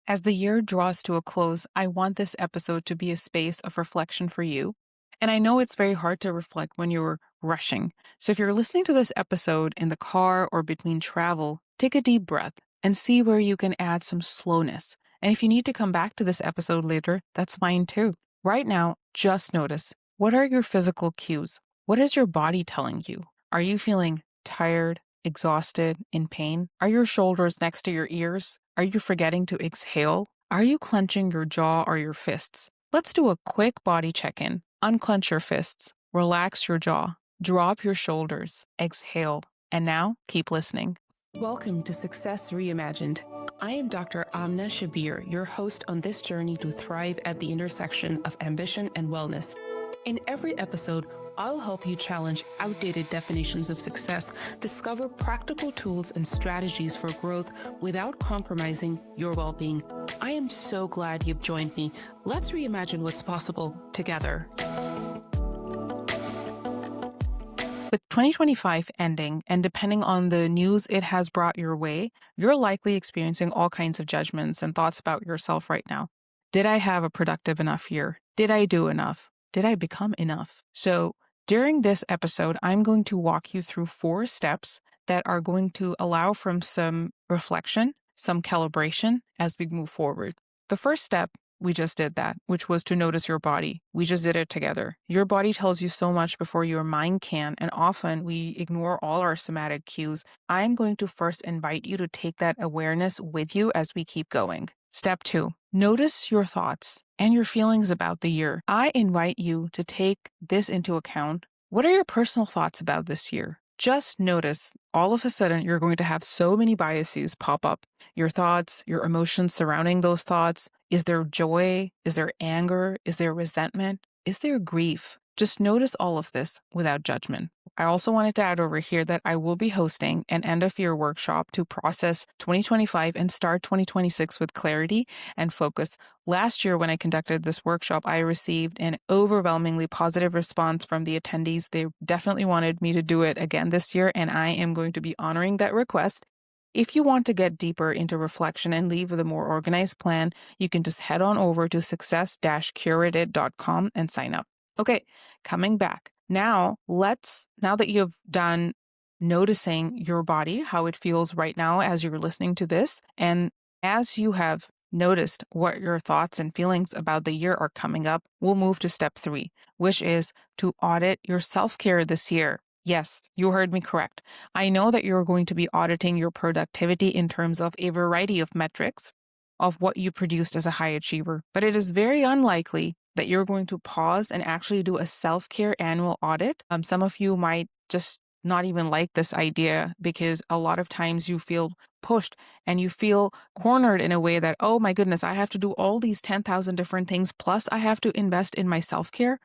As the year draws to a close, I want this episode to be a space of reflection for you. And I know it's very hard to reflect when you're rushing. So if you're listening to this episode in the car or between travel, take a deep breath and see where you can add some slowness. And if you need to come back to this episode later, that's fine too. Right now, just notice, what are your physical cues? What is your body telling you? Are you feeling tired, exhausted, in pain? Are your shoulders next to your ears? Are you forgetting to exhale? Are you clenching your jaw or your fists? Let's do a quick body check in. Unclench your fists, relax your jaw, drop your shoulders, exhale, and now keep listening. Welcome to Success Reimagined. I am Dr. Amna Shabbir, your host on this journey to thrive at the intersection of ambition and wellness. In every episode, I'll help you challenge outdated definitions of success, discover practical tools and strategies for growth without compromising your well-being. I am so glad you've joined me. Let's reimagine what's possible together. With 2025 ending, and depending on the news it has brought your way, you're likely experiencing all kinds of judgments and thoughts about yourself right now. Did I have a productive enough year? Did I do enough? Did I become enough? So, during this episode, I'm going to walk you through 4 steps that are going to allow from some reflection, some calibration as we move forward. The first step, we just did that, which was to notice your body. We just did it together. Your body tells you so much before your mind can, and often we ignore all our somatic cues. I'm going to first invite you to take that awareness with you as we keep going. Step 2, notice your thoughts and your feelings about the year. I invite you to take this into account. What are your personal thoughts about this year? Just notice all of a sudden you're going to have so many biases pop up. Your thoughts, your emotions surrounding those thoughts. Is there joy? Is there anger? Is there resentment? Is there grief? Just notice all of this without judgment. I also wanted to add over here that I will be hosting an end of year workshop to process 2025 and start 2026 with clarity and focus. Last year, when I conducted this workshop, I received an overwhelmingly positive response from the attendees. They definitely wanted me to do it again this year, and I am going to be honoring that request. If you want to get deeper into reflection and leave with a more organized plan, you can just head on over to success-curated.com and sign up. Okay, coming back. Now that you've done noticing your body, how it feels right now as you're listening to this, and as you have noticed what your thoughts and feelings about the year are coming up, we'll move to step 3, which is to audit your self-care this year. Yes, you heard me correct. I know that you're going to be auditing your productivity in terms of a variety of metrics of what you produced as a high achiever, but it is very unlikely that you're going to pause and actually do a self-care annual audit. Some of you might just not even like this idea because a lot of times you feel pushed and you feel cornered in a way that, oh my goodness, I have to do all these 10,000 different things, plus I have to invest in my self-care.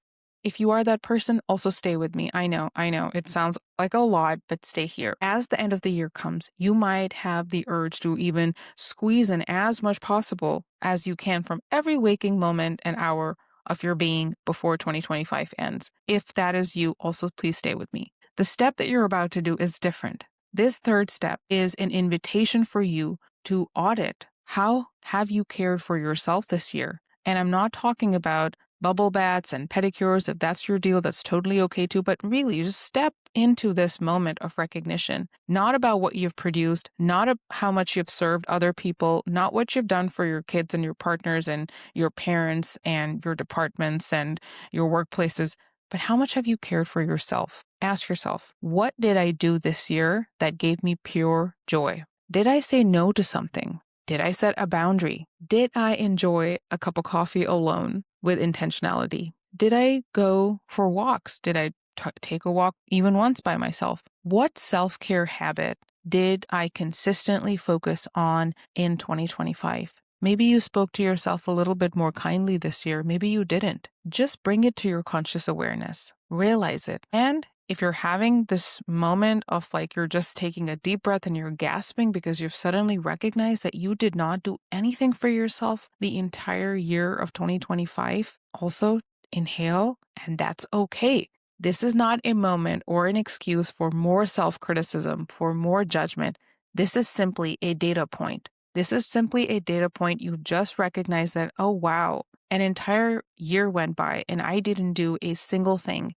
If you are that person, also stay with me. I know, it sounds like a lot, but stay here. As the end of the year comes, you might have the urge to even squeeze in as much possible as you can from every waking moment and hour of your being before 2025 ends. If that is you, also please stay with me. The step that you're about to do is different. This third step is an invitation for you to audit. How have you cared for yourself this year? And I'm not talking about bubble baths and pedicures. If that's your deal, that's totally okay too. But really, just step into this moment of recognition, not about what you've produced, not how much you've served other people, not what you've done for your kids and your partners and your parents and your departments and your workplaces, but how much have you cared for yourself? Ask yourself, what did I do this year that gave me pure joy? Did I say no to something? Did I set a boundary? Did I enjoy a cup of coffee alone with intentionality? Did I go for walks? Did I take a walk even once by myself? What self-care habit did I consistently focus on in 2025? Maybe you spoke to yourself a little bit more kindly this year. Maybe you didn't. Just bring it to your conscious awareness. Realize it. And if you're having this moment of like you're just taking a deep breath and you're gasping because you've suddenly recognized that you did not do anything for yourself the entire year of 2025, also inhale, and that's okay. This is not a moment or an excuse for more self-criticism, for more judgment. This is simply a data point. This is simply a data point. You just recognize that, oh, wow, an entire year went by and I didn't do a single thing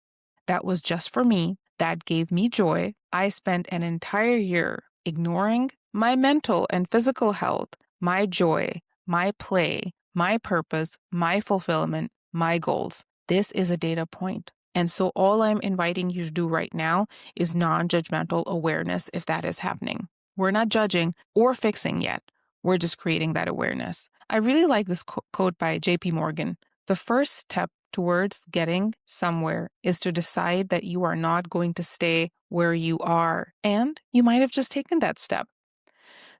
that was just for me, that gave me joy. I spent an entire year ignoring my mental and physical health, my joy, my play, my purpose, my fulfillment, my goals. This is a data point. And so all I'm inviting you to do right now is non-judgmental awareness if that is happening. We're not judging or fixing yet. We're just creating that awareness. I really like this quote by JP Morgan. The first step towards getting somewhere is to decide that you are not going to stay where you are. And you might have just taken that step.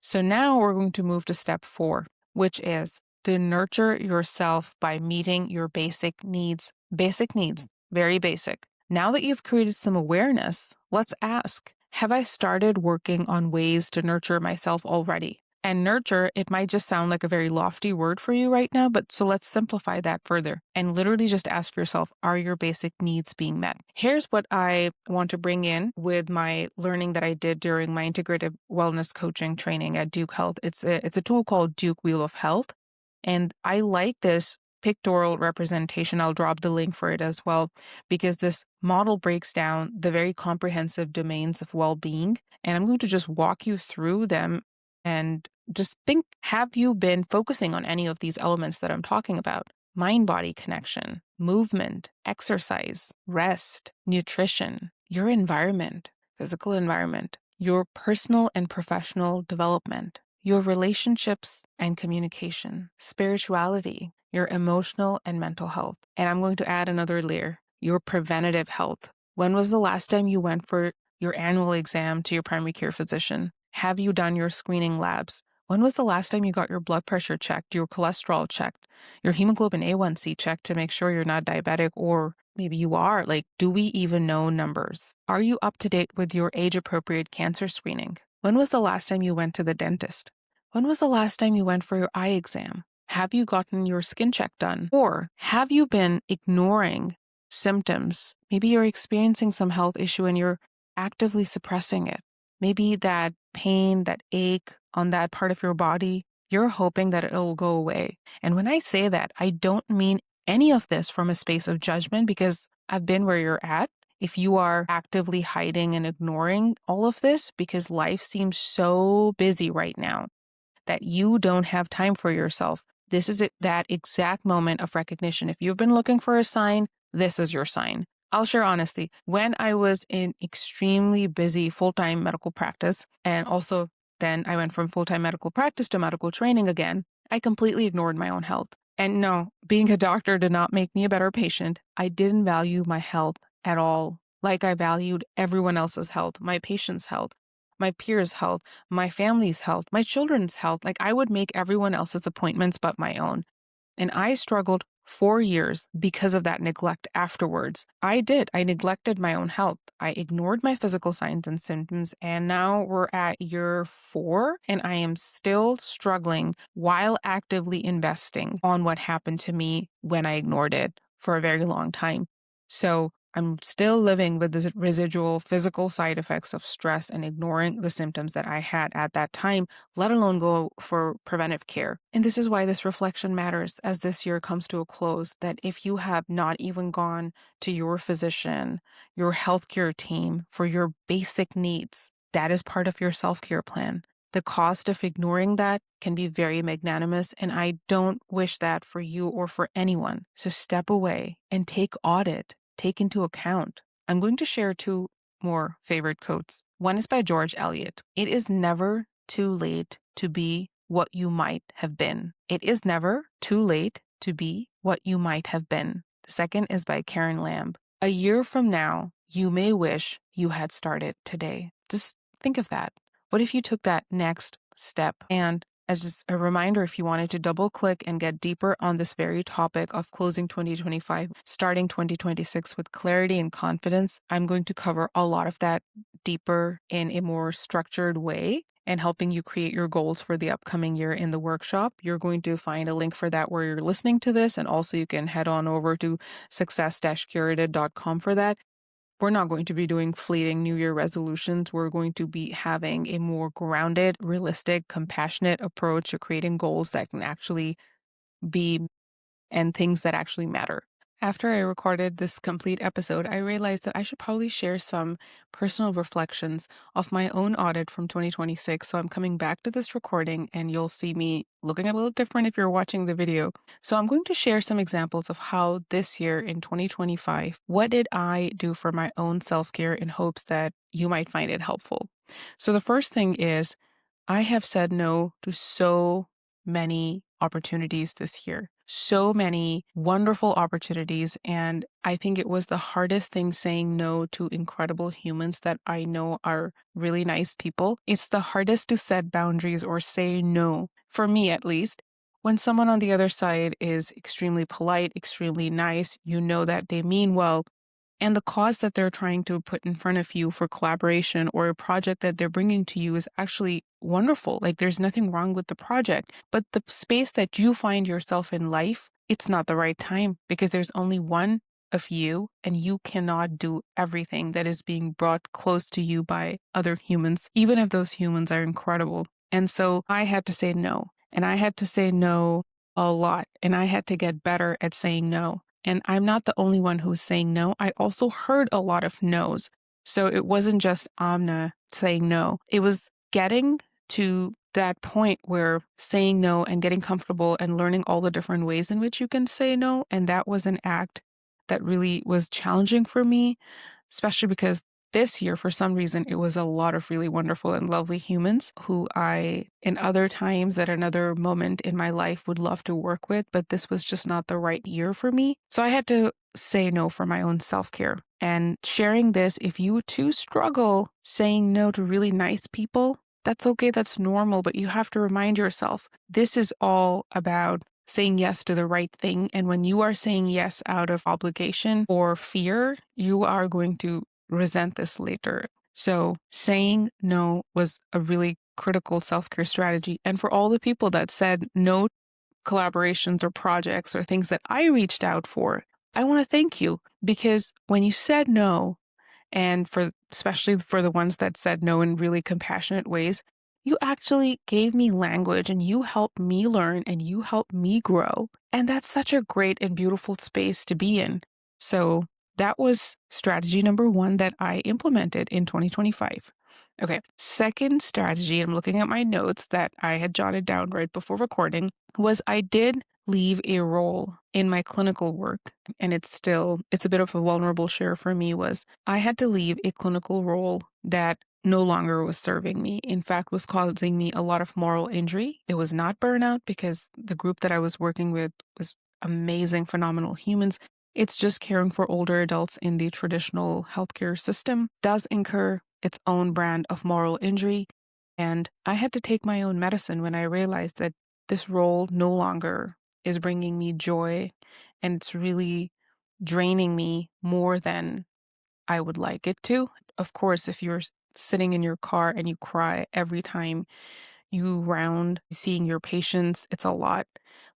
So now we're going to move to step 4, which is to nurture yourself by meeting your basic needs. Basic needs, very basic. Now that you've created some awareness, let's ask, have I started working on ways to nurture myself already? And nurture, it might just sound like a very lofty word for you right now, but so let's simplify that further and literally just ask yourself, are your basic needs being met? Here's what I want to bring in with my learning that I did during my integrative wellness coaching training at Duke Health. It's a tool called Duke Wheel of Health. And I like this pictorial representation. I'll drop the link for it as well, because this model breaks down the very comprehensive domains of well-being. And I'm going to just walk you through them and just think, have you been focusing on any of these elements that I'm talking about? Mind-body connection, movement, exercise, rest, nutrition, your environment, physical environment, your personal and professional development, your relationships and communication, spirituality, your emotional and mental health. And I'm going to add another layer, your preventative health. When was the last time you went for your annual exam to your primary care physician? Have you done your screening labs? When was the last time you got your blood pressure checked, your cholesterol checked, your hemoglobin A1C checked to make sure you're not diabetic, or maybe you are? Like, do we even know numbers? Are you up to date with your age-appropriate cancer screening? When was the last time you went to the dentist? When was the last time you went for your eye exam? Have you gotten your skin check done? Or have you been ignoring symptoms? Maybe you're experiencing some health issue and you're actively suppressing it. Maybe that pain, that ache on that part of your body, you're hoping that it'll go away. And when I say that, I don't mean any of this from a space of judgment, because I've been where you're at. If you are actively hiding and ignoring all of this because life seems so busy right now that you don't have time for yourself, this is that exact moment of recognition. If you've been looking for a sign, this is your sign. I'll share honestly, when I was in extremely busy full-time medical practice, and also then I went from full-time medical practice to medical training again, I completely ignored my own health. And no, being a doctor did not make me a better patient. I didn't value my health at all, like I valued everyone else's health, my patient's health, my peers' health, my family's health, my children's health. Like, I would make everyone else's appointments but my own. And I struggled 4 years because of that neglect afterwards. I did. I neglected my own health. I ignored my physical signs and symptoms. And now we're at year 4, and I am still struggling while actively investing on what happened to me when I ignored it for a very long time. So I'm still living with the residual physical side effects of stress and ignoring the symptoms that I had at that time, let alone go for preventive care. And this is why this reflection matters as this year comes to a close, that if you have not even gone to your physician, your healthcare team for your basic needs, that is part of your self-care plan. The cost of ignoring that can be very magnanimous, and I don't wish that for you or for anyone. So step away and take audit. Take into account. I'm going to share 2 more favorite quotes. One is by George Eliot. It is never too late to be what you might have been. It is never too late to be what you might have been. The second is by Karen Lamb. A year from now, you may wish you had started today. Just think of that. What if you took that next step? And as just a reminder, if you wanted to double click and get deeper on this very topic of closing 2025, starting 2026 with clarity and confidence, I'm going to cover a lot of that deeper in a more structured way and helping you create your goals for the upcoming year in the workshop. You're going to find a link for that where you're listening to this. And also you can head on over to success-curated.com for that. we're not going to be doing fleeting New Year resolutions. We're going to be having a more grounded, realistic, compassionate approach to creating goals that can actually be and things that actually matter. After I recorded this complete episode, I realized that I should probably share some personal reflections of my own audit from 2026. So I'm coming back to this recording and you'll see me looking a little different if you're watching the video. So I'm going to share some examples of how this year in 2025, what did I do for my own self-care in hopes that you might find it helpful. So the first thing is I have said no to so many opportunities this year, so many wonderful opportunities. And I think it was the hardest thing saying no to incredible humans that I know are really nice people. It's the hardest to set boundaries or say no, for me at least. When someone on the other side is extremely polite, extremely nice, you know that they mean well, and the cause that they're trying to put in front of you for collaboration or a project that they're bringing to you is actually wonderful. Like there's nothing wrong with the project, but the space that you find yourself in life, it's not the right time because there's only one of you and you cannot do everything that is being brought close to you by other humans, even if those humans are incredible. And so I had to say no, and I had to say no a lot, and I had to get better at saying no. And I'm not the only one who's saying no. I also heard a lot of no's. So it wasn't just Amna saying no. It was getting to that point where saying no and getting comfortable and learning all the different ways in which you can say no. And that was an act that really was challenging for me, especially because this year, for some reason, it was a lot of really wonderful and lovely humans who I, in other times, at another moment in my life, would love to work with, but this was just not the right year for me. So I had to say no for my own self care. And sharing this, if you too struggle saying no to really nice people, that's okay, that's normal, but you have to remind yourself this is all about saying yes to the right thing. And when you are saying yes out of obligation or fear, you are going to resent this later. So saying no was a really critical self-care strategy. And for all the people that said no collaborations or projects or things that I reached out for, I want to thank you because when you said no, and for especially for the ones that said no in really compassionate ways, you actually gave me language and you helped me learn and you helped me grow. And that's such a great and beautiful space to be in. So that was strategy number one that I implemented in 2025. Okay, second strategy, I'm looking at my notes that I had jotted down right before recording, was I did leave a role in my clinical work, and it's a bit of a vulnerable share for me, was I had to leave a clinical role that no longer was serving me. In fact, was causing me a lot of moral injury. It was not burnout because the group that I was working with was amazing, phenomenal humans. It's just caring for older adults in the traditional healthcare system does incur its own brand of moral injury. And I had to take my own medicine when I realized that this role no longer is bringing me joy and it's really draining me more than I would like it to. Of course, if you're sitting in your car and you cry every time you round seeing your patients, it's a lot.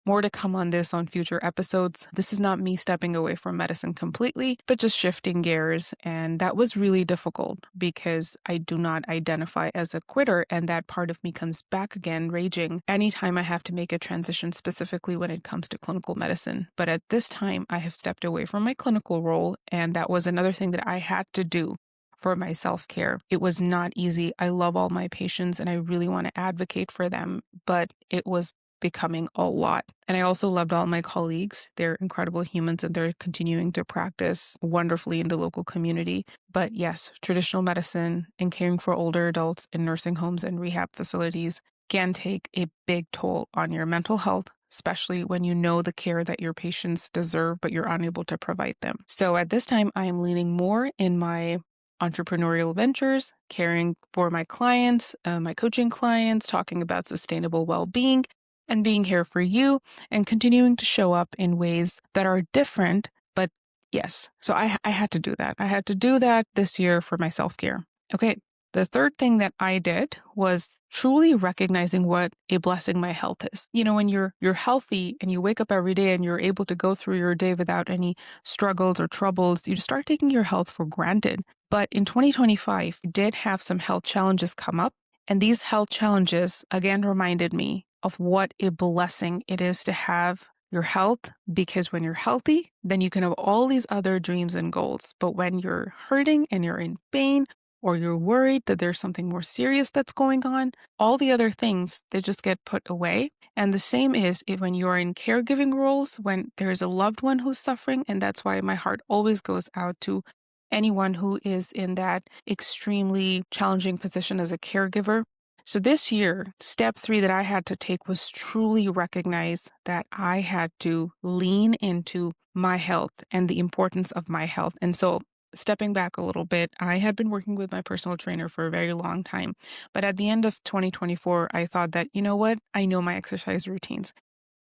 More to come on this on future episodes. This is not me stepping away from medicine completely, but just shifting gears. And that was really difficult because I do not identify as a quitter, and that part of me comes back again, raging, anytime I have to make a transition, specifically when it comes to clinical medicine. But at this time, I have stepped away from my clinical role, and that was another thing that I had to do for my self-care. It was not easy. I love all my patients and I really want to advocate for them, but it was becoming a lot. And I also loved all my colleagues. They're incredible humans and they're continuing to practice wonderfully in the local community. But yes, traditional medicine and caring for older adults in nursing homes and rehab facilities can take a big toll on your mental health, especially when you know the care that your patients deserve, but you're unable to provide them. So at this time, I am leaning more in my entrepreneurial ventures, caring for my clients, my coaching clients, talking about sustainable well-being, and being here for you, and continuing to show up in ways that are different. But yes, so I had to do that. I had to do that this year for my self-care. Okay, The third thing that I did was truly recognizing what a blessing my health is. When you're healthy and you wake up every day and you're able to go through your day without any struggles or troubles, you start taking your health for granted. But in 2025, I did have some health challenges come up. And these health challenges again reminded me of what a blessing it is to have your health, because when you're healthy, then you can have all these other dreams and goals. But when you're hurting and you're in pain, or you're worried that there's something more serious that's going on, all the other things, they just get put away. And the same is when you're in caregiving roles, when there's a loved one who's suffering. And that's why my heart always goes out to anyone who is in that extremely challenging position as a caregiver. So this year, step 3 that I had to take was truly recognize that I had to lean into my health and the importance of my health. And so stepping back a little bit, I had been working with my personal trainer for a very long time. But at the end of 2024, I thought that, you know what? I know my exercise routines.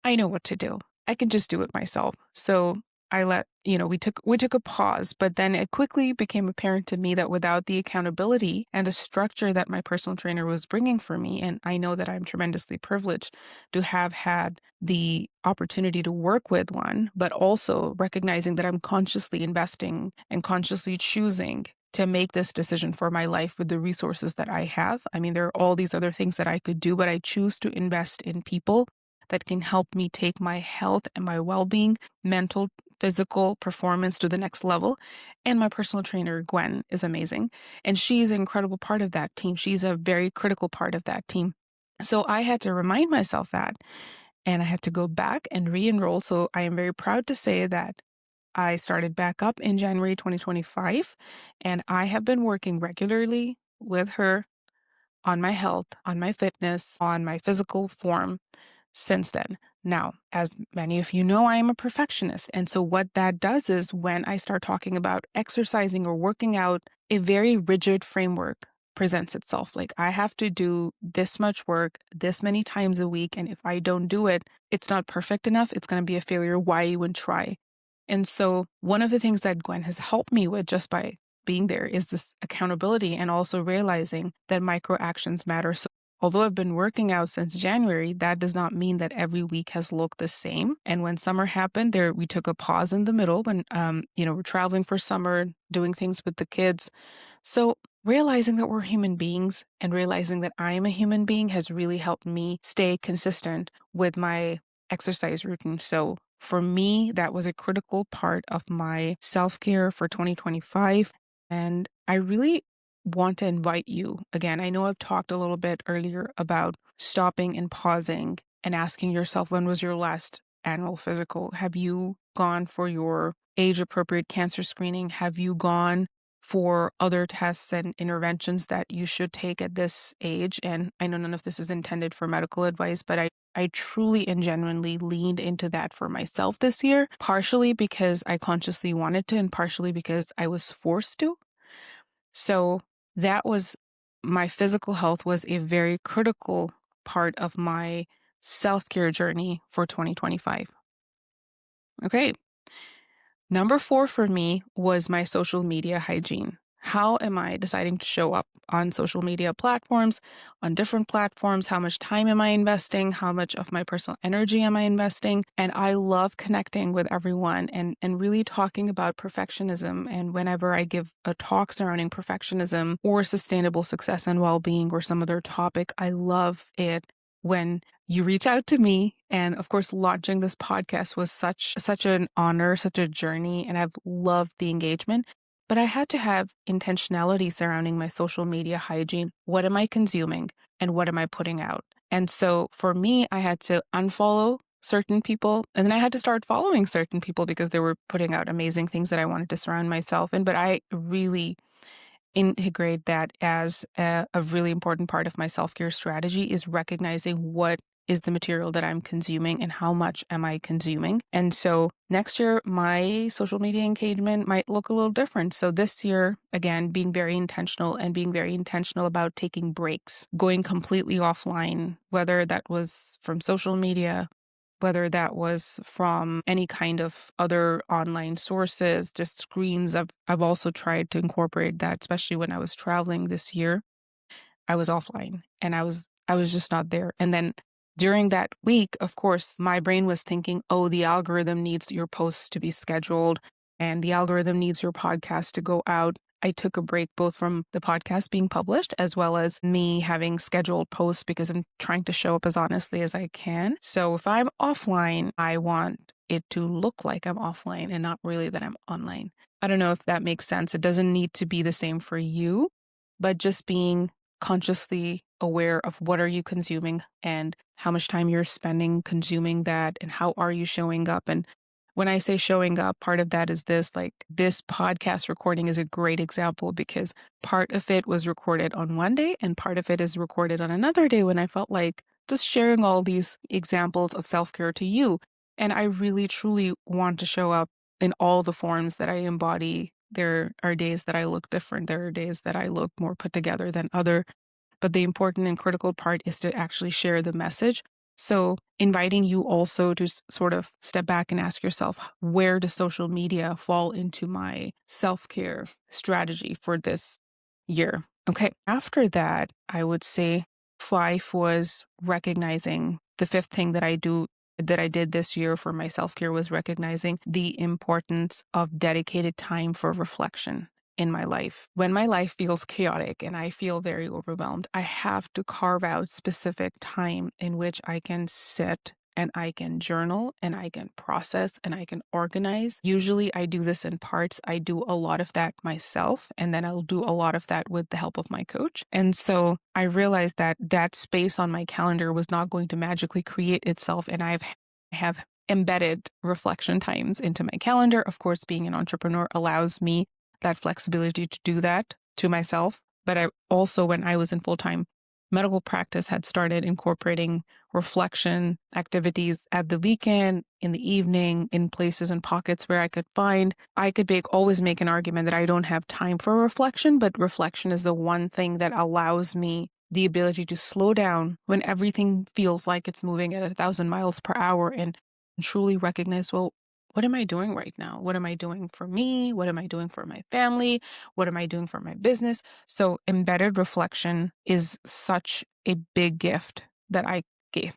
I know what to do. I can just do it myself. So we took a pause, but then it quickly became apparent to me that without the accountability and the structure that my personal trainer was bringing for me, and I know that I'm tremendously privileged to have had the opportunity to work with one, but also recognizing that I'm consciously investing and consciously choosing to make this decision for my life with the resources that I have. I mean, there are all these other things that I could do, but I choose to invest in people that can help me take my health and my well-being, mental, physical performance to the next level. And my personal trainer, Gwen, is amazing. And she's an incredible part of that team. She's a very critical part of that team. So I had to remind myself that, and I had to go back and re-enroll. So I am very proud to say that I started back up in January 2025, and I have been working regularly with her on my health, on my fitness, on my physical form since then. Now, as many of you know, I am a perfectionist. And so, what that does is when I start talking about exercising or working out, a very rigid framework presents itself. Like, I have to do this much work this many times a week. And if I don't do it, it's not perfect enough. It's going to be a failure. Why even try? And so, one of the things that Gwen has helped me with just by being there is this accountability and also realizing that micro actions matter. So although I've been working out since January, that does not mean that every week has looked the same. And when summer happened, we took a pause in the middle when we're traveling for summer, doing things with the kids. So realizing that we're human beings and realizing that I am a human being has really helped me stay consistent with my exercise routine. So for me, that was a critical part of my self-care for 2025. And I really want to invite you again. I know I've talked a little bit earlier about stopping and pausing and asking yourself, when was your last annual physical? Have you gone for your age appropriate cancer screening? Have you gone for other tests and interventions that you should take at this age? And I know none of this is intended for medical advice, but I truly and genuinely leaned into that for myself this year, partially because I consciously wanted to, and partially because I was forced to. So that was my physical health was a very critical part of my self-care journey for 2025. Okay. Number 4 for me was my social media hygiene. How am I deciding to show up on social media platforms, on different platforms? How much time am I investing? How much of my personal energy am I investing? And I love connecting with everyone and really talking about perfectionism. And whenever I give a talk surrounding perfectionism or sustainable success and well-being or some other topic, I love it when you reach out to me. And of course, launching this podcast was such an honor, such a journey, and I've loved the engagement. But I had to have intentionality surrounding my social media hygiene. What am I consuming and what am I putting out? And so for me, I had to unfollow certain people, and then I had to start following certain people because they were putting out amazing things that I wanted to surround myself in. But I really integrate that as a really important part of my self-care strategy is recognizing what is the material that I'm consuming and how much am I consuming. And so next year, my social media engagement might look a little different. So this year, again, being very intentional and being very intentional about taking breaks, going completely offline, whether that was from social media, whether that was from any kind of other online sources, just screens. I've also tried to incorporate that, especially when I was traveling this year. I was offline and I was just not there. And then during that week, of course, my brain was thinking, oh, the algorithm needs your posts to be scheduled and the algorithm needs your podcast to go out. I took a break both from the podcast being published as well as me having scheduled posts because I'm trying to show up as honestly as I can. So if I'm offline, I want it to look like I'm offline and not really that I'm online. I don't know if that makes sense. It doesn't need to be the same for you, but just being consciously aware of what are you consuming and how much time you're spending consuming that and how are you showing up. And when I say showing up, part of that is this, like this podcast recording is a great example because part of it was recorded on one day and part of it is recorded on another day when I felt like just sharing all these examples of self-care to you. And I really truly want to show up in all the forms that I embody. There are days that I look different. There are days that I look more put together than other. But the important and critical part is to actually share the message. So inviting you also to sort of step back and ask yourself, where does social media fall into my self-care strategy for this year? Okay. After that, I would say 5 was recognizing the 5th thing that I did this year for my self-care was recognizing the importance of dedicated time for reflection in my life. When my life feels chaotic and I feel very overwhelmed, I have to carve out specific time in which I can sit and I can journal and I can process and I can organize. Usually I do this in parts. I do a lot of that myself and then I'll do a lot of that with the help of my coach. And so I realized that that space on my calendar was not going to magically create itself. And I have embedded reflection times into my calendar. Of course, being an entrepreneur allows me that flexibility to do that to myself. But I also, when I was in full-time medical practice, had started incorporating reflection activities at the weekend, in the evening, in places and pockets where I could find. I could always make an argument that I don't have time for reflection, but reflection is the one thing that allows me the ability to slow down when everything feels like it's moving at 1,000 miles per hour and truly recognize, well, what am I doing right now? What am I doing for me? What am I doing for my family? What am I doing for my business? So embedded reflection is such a big gift that I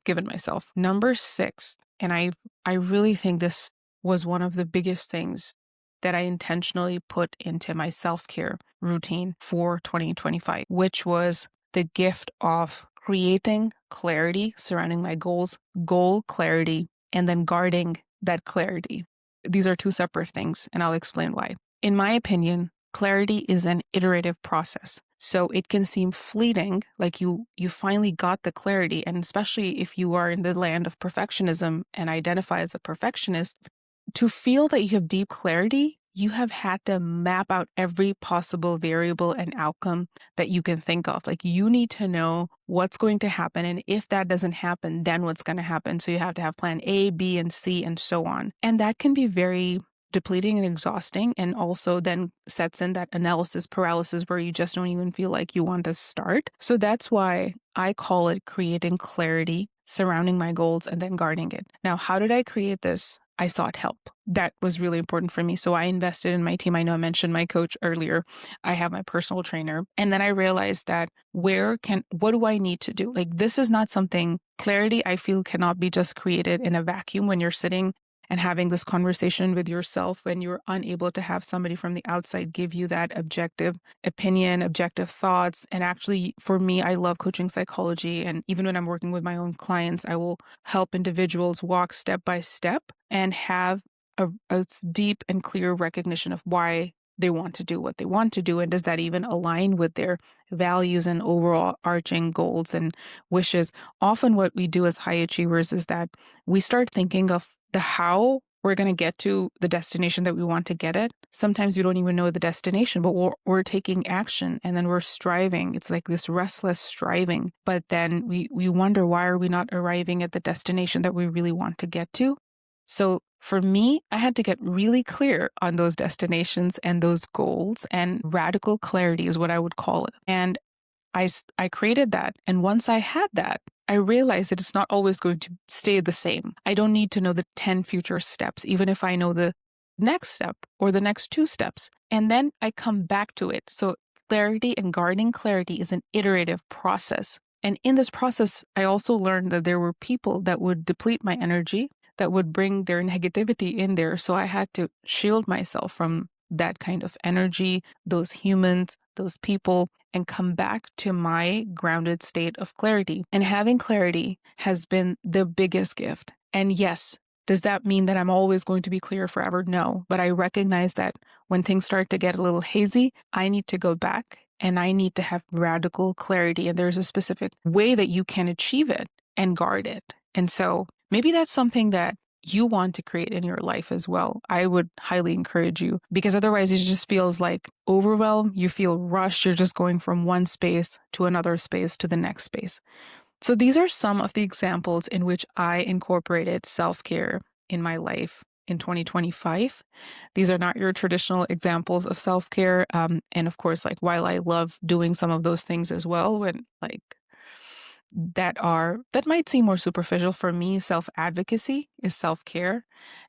given myself. Number 6, and I really think this was one of the biggest things that I intentionally put into my self-care routine for 2025, which was the gift of creating clarity surrounding my goals, goal clarity, and then guarding that clarity. These are 2 separate things, and I'll explain why. In my opinion, clarity is an iterative process. So it can seem fleeting, like you finally got the clarity, and especially if you are in the land of perfectionism and identify as a perfectionist, to feel that you have deep clarity, you have had to map out every possible variable and outcome that you can think of. Like you need to know what's going to happen. And if that doesn't happen, then what's going to happen. So you have to have plan A, B, and C, and so on. And that can be very depleting and exhausting, and also then sets in that analysis paralysis where you just don't even feel like you want to start. So that's why I call it creating clarity surrounding my goals and then guarding it. Now, how did I create this? I sought help. That was really important for me. So I invested in my team. I know I mentioned my coach earlier. I have my personal trainer. And then I realized that what do I need to do? Like, this is not something, clarity, I feel, cannot be just created in a vacuum when you're sitting and having this conversation with yourself when you're unable to have somebody from the outside give you that objective opinion, objective thoughts. And actually, for me, I love coaching psychology. And even when I'm working with my own clients, I will help individuals walk step by step and have a deep and clear recognition of why they want to do what they want to do. And does that even align with their values and overall arching goals and wishes? Often what we do as high achievers is that we start thinking of the how we're going to get to the destination that we want to get at. Sometimes we don't even know the destination, but we're taking action and then we're striving. It's like this restless striving. But then we wonder, why are we not arriving at the destination that we really want to get to? So for me, I had to get really clear on those destinations and those goals, and radical clarity is what I would call it. And I created that. And once I had that, I realized that it's not always going to stay the same. I don't need to know the 10 future steps, even if I know the next step or the next 2 steps. And then I come back to it. So Clarity and guarding clarity is an iterative process. And in this process, I also learned that there were people that would deplete my energy, that would bring their negativity in there. So I had to shield myself from that kind of energy, those humans, those people, and come back to my grounded state of clarity. And having clarity has been the biggest gift. And yes, does that mean that I'm always going to be clear forever? No. But I recognize that when things start to get a little hazy, I need to go back and I need to have radical clarity. And there's a specific way that you can achieve it and guard it. And so maybe that's something that you want to create in your life as well. I would highly encourage you, because otherwise it just feels like overwhelm. You feel rushed. You're just going from one space to another space to the next space. So these are some of the examples in which I incorporated self-care in my life in 2025. These are not your traditional examples of self-care. And of course, like, while I love doing some of those things as well, when like that might seem more superficial, for me, self-advocacy is self-care.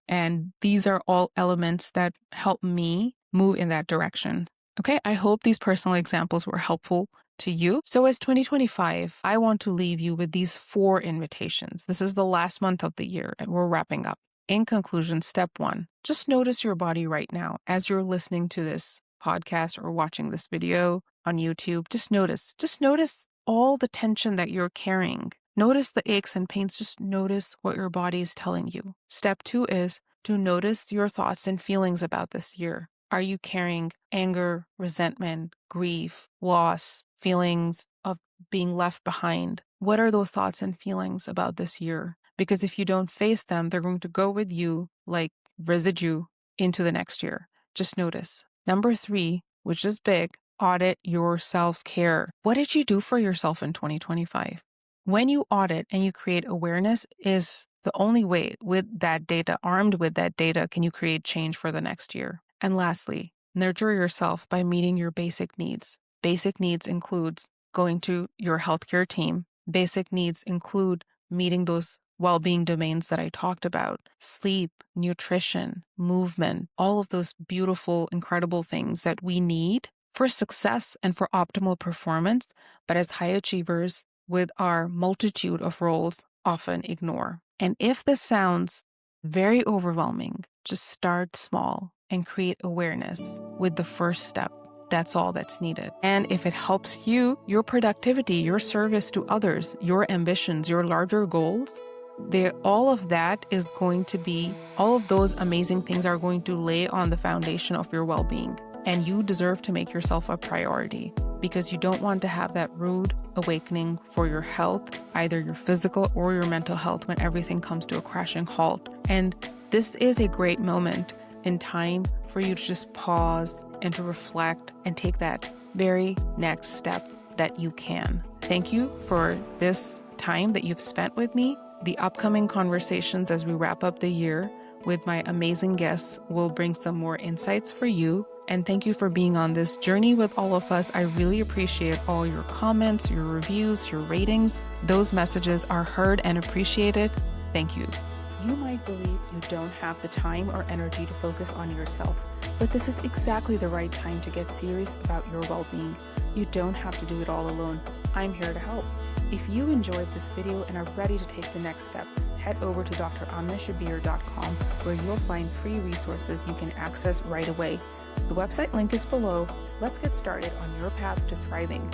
And these are all elements that help me move in that direction. Okay, I hope these personal examples were helpful to you. So as 2025, I want to leave you with these 4 invitations. This is the last month of the year and we're wrapping up. In conclusion, step 1, just notice your body right now as you're listening to this podcast or watching this video on YouTube. Just notice all the tension that you're carrying. Notice the aches and pains. Just notice what your body is telling you. Step 2 is to notice your thoughts and feelings about this year. Are you carrying anger, resentment, grief, loss, feelings of being left behind? What are those thoughts and feelings about this year? Because if you don't face them, they're going to go with you like residue into the next year. Just notice. Number 3, which is big, audit your self-care. What did you do for yourself in 2025? When you audit and you create awareness is the only way with that data, armed with that data, can you create change for the next year. And lastly, nurture yourself by meeting your basic needs. Basic needs includes going to your healthcare team. Basic needs include meeting those well-being domains that I talked about: sleep, nutrition, movement, all of those beautiful, incredible things that we need for success and for optimal performance, but as high achievers with our multitude of roles often ignore. And if this sounds very overwhelming, just start small and create awareness with the first step. That's all that's needed. And if it helps you, your productivity, your service to others, your ambitions, your larger goals, all of those amazing things are going to lay on the foundation of your well-being. And you deserve to make yourself a priority, because you don't want to have that rude awakening for your health, either your physical or your mental health, when everything comes to a crashing halt. And this is a great moment in time for you to just pause and to reflect and take that very next step that you can. Thank you for this time that you've spent with me. The upcoming conversations as we wrap up the year with my amazing guests will bring some more insights for you. And thank you for being on this journey with all of us. I really appreciate all your comments, your reviews, your ratings. Those messages are heard and appreciated. Thank you. You might believe you don't have the time or energy to focus on yourself, but this is exactly the right time to get serious about your well-being. You don't have to do it all alone. I'm here to help. If you enjoyed this video and are ready to take the next step, head over to dramnashabbir.com, where you'll find free resources you can access right away. The website link is below. Let's get started on your path to thriving.